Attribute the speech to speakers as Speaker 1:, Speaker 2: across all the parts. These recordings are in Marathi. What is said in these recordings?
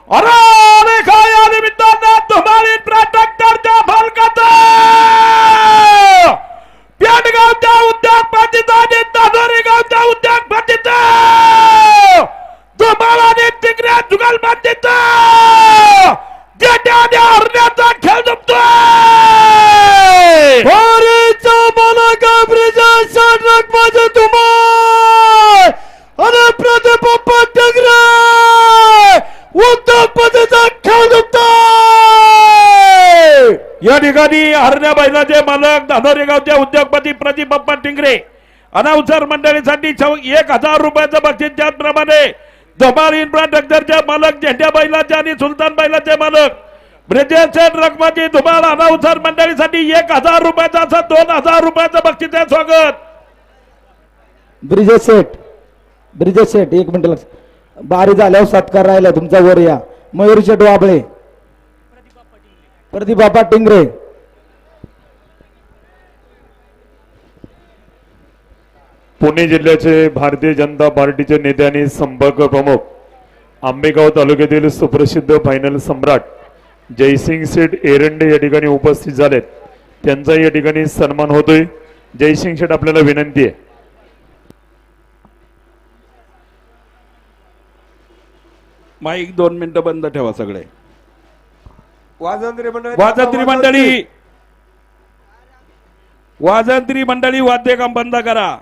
Speaker 1: अरे काय या निमित्तानं तुम्हाला ट्रॅक्टरच्या फलकाचा पेडगावच्या उद्योगपतीचा आणि तानोरी गावच्या उद्योगपतीचा तुम्हाला तिकड्या जुगलबंदीचा जेट्याने हरण्याचा खेळ जमतोय.
Speaker 2: आणि प्रदीप टिंगरे उद्योगपतीचा खेळ जमतोय.
Speaker 1: या ठिकाणी हरण्या बैलाचे मालक धानोरी गावचे उद्योगपती प्रदीप बाप्पा टिंगरे अनाउन्सर मंडळीसाठी 1000 रुपयाचं बक्षीस. त्याचप्रमाणे धमाल इन्फ्रास्ट्रक्चरचे मालक झेंड्या बैलाचे आणि सुलतान बैलाचे मालक ब्रिजेश रकमाची धुमाल अनाउन्सर मंडळीसाठी 1000 रुपयाचं असं 2000 रुपयाचं बक्षीस आहे. स्वागत.
Speaker 2: ब्रिजेश शेठ 1 मिनिट लक्ष बारी झाल्यावर सत्कार राहिला तुमचा वर या. मयूर शेठ वाबळे प्रदीप बाप्पा टिंगरे
Speaker 3: पुणे जिल्ह्याचे भारतीय जनता पार्टीचे नेते आणि संपर्क प्रमुख आंबेगाव तालुक्यातील सुप्रसिद्ध फायनल सम्राट जयसिंग शेठ एरंडे या ठिकाणी उपस्थित झालेत. त्यांचा या ठिकाणी सन्मान होतोय. जयसिंग शेठ आपल्याला विनंती आहे.
Speaker 1: माईक 2 मिनिटं बंद ठेवा सगळे.
Speaker 4: वाजंत्री
Speaker 1: मंडळी वाद्य काम बंद करा.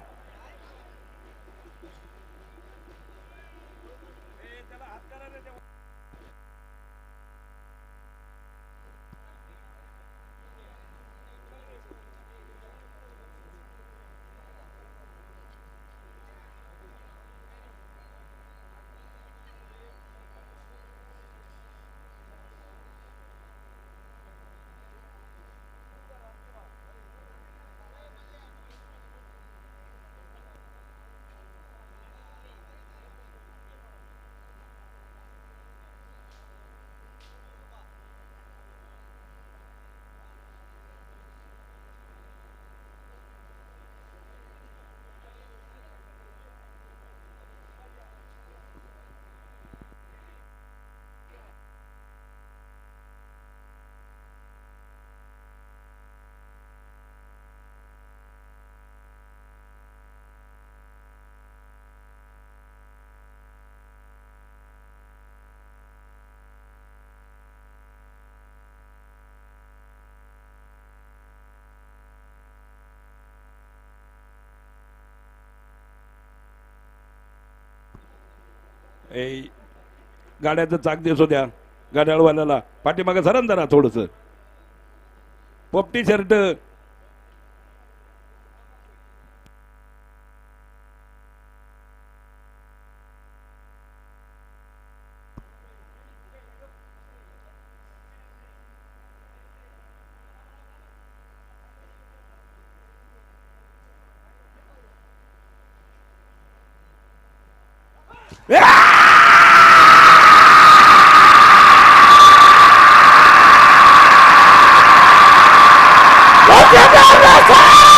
Speaker 1: गाड्याचं चाक दिसू द्या. गाड्यावाल्याला पाठीमागे सरण जरा थोडस. पोपटी शर्ट
Speaker 2: Let's